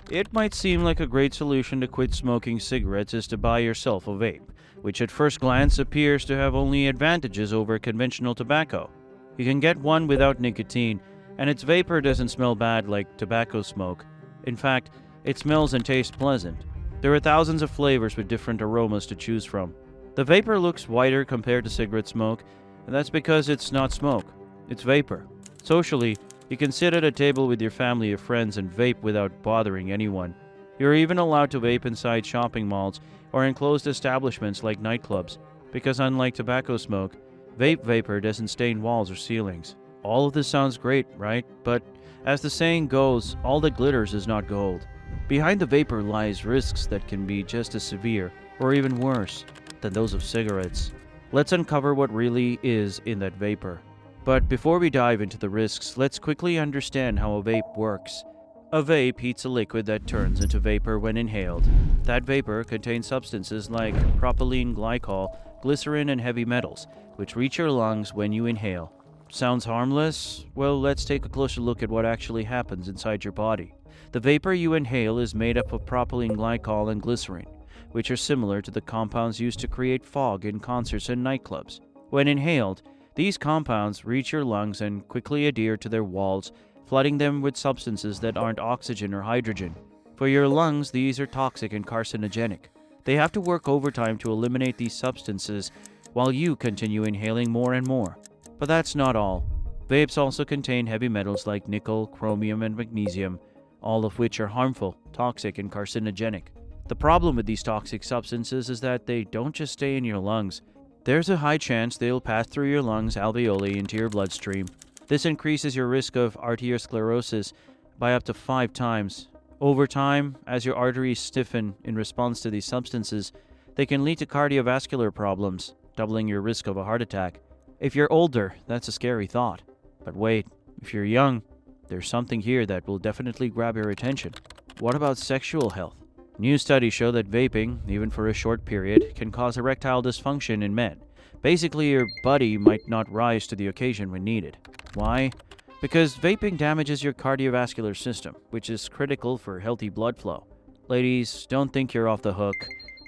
It might seem like a great solution to quit smoking cigarettes is to buy yourself a vape, which at first glance appears to have only advantages over conventional tobacco. You can get one without nicotine, and its vapor doesn't smell bad like tobacco smoke. In fact, it smells and tastes pleasant. There are thousands of flavors with different aromas to choose from. The vapor looks whiter compared to cigarette smoke, and that's because it's not smoke, it's vapor. Socially, you can sit at a table with your family or friends and vape without bothering anyone. You're even allowed to vape inside shopping malls or enclosed establishments like nightclubs, because unlike tobacco smoke, vape vapor doesn't stain walls or ceilings. All of this sounds great, right? But as the saying goes, all that glitters is not gold. Behind the vapor lies risks that can be just as severe, or even worse, than those of cigarettes. Let's uncover what really is in that vapor. But before we dive into the risks, let's quickly understand how a vape works. A vape heats a liquid that turns into vapor when inhaled. That vapor contains substances like propylene glycol, glycerin, and heavy metals, which reach your lungs when you inhale. Sounds harmless? Well, let's take a closer look at what actually happens inside your body. The vapor you inhale is made up of propylene glycol and glycerin, which are similar to the compounds used to create fog in concerts and nightclubs. When inhaled, these compounds reach your lungs and quickly adhere to their walls, flooding them with substances that aren't oxygen or hydrogen. For your lungs, these are toxic and carcinogenic. They have to work overtime to eliminate these substances while you continue inhaling more and more. But that's not all. Vapes also contain heavy metals like nickel, chromium, and magnesium, all of which are harmful, toxic, and carcinogenic. The problem with these toxic substances is that they don't just stay in your lungs. There's a high chance they'll pass through your lungs alveoli into your bloodstream. This increases your risk of arteriosclerosis by up to 5 times. Over time, as your arteries stiffen in response to these substances, they can lead to cardiovascular problems, doubling your risk of a heart attack. If you're older, that's a scary thought. But wait, if you're young, there's something here that will definitely grab your attention. What about sexual health? New studies show that vaping, even for a short period, can cause erectile dysfunction in men. Basically, your body might not rise to the occasion when needed. Why? Because vaping damages your cardiovascular system, which is critical for healthy blood flow. Ladies, don't think you're off the hook.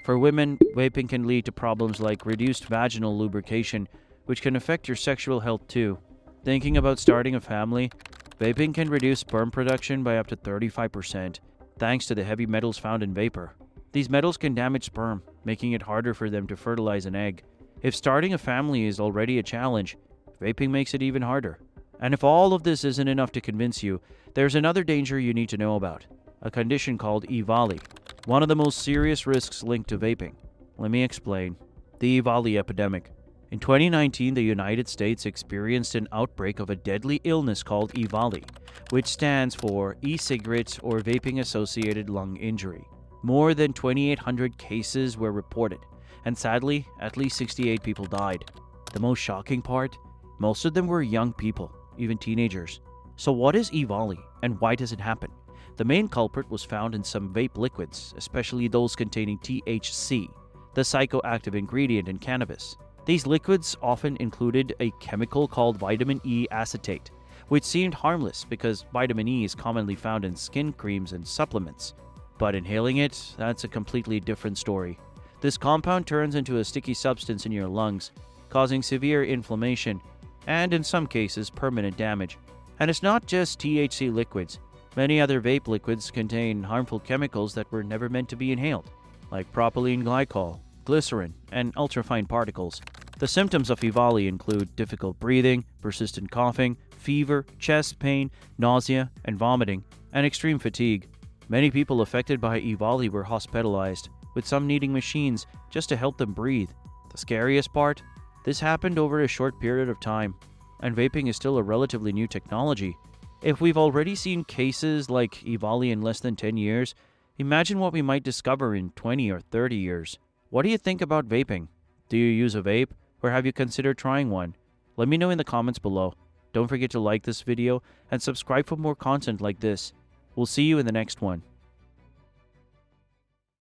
For women, vaping can lead to problems like reduced vaginal lubrication, which can affect your sexual health too. Thinking about starting a family? Vaping can reduce sperm production by up to 35%, thanks to the heavy metals found in vapor. These metals can damage sperm, making it harder for them to fertilize an egg. If starting a family is already a challenge, vaping makes it even harder. And if all of this isn't enough to convince you, there's another danger you need to know about, a condition called EVALI, one of the most serious risks linked to vaping. Let me explain. The EVALI epidemic. In 2019, the United States experienced an outbreak of a deadly illness called EVALI, which stands for e-cigarette or vaping-associated lung injury. More than 2,800 cases were reported, and sadly, at least 68 people died. The most shocking part? Most of them were young people, even teenagers. So what is EVALI, and why does it happen? The main culprit was found in some vape liquids, especially those containing THC, the psychoactive ingredient in cannabis. These liquids often included a chemical called vitamin E acetate, which seemed harmless because vitamin E is commonly found in skin creams and supplements. But inhaling it, that's a completely different story. This compound turns into a sticky substance in your lungs, causing severe inflammation and, in some cases, permanent damage. And it's not just THC liquids. Many other vape liquids contain harmful chemicals that were never meant to be inhaled, like propylene glycol, glycerin, and ultrafine particles. The symptoms of EVALI include difficult breathing, persistent coughing, fever, chest pain, nausea, and vomiting, and extreme fatigue. Many people affected by EVALI were hospitalized, with some needing machines just to help them breathe. The scariest part? This happened over a short period of time, and vaping is still a relatively new technology. If we've already seen cases like EVALI in less than 10 years, imagine what we might discover in 20 or 30 years. What do you think about vaping? Do you use a vape, or have you considered trying one? Let me know in the comments below. Don't forget to like this video and subscribe for more content like this. We'll see you in the next one.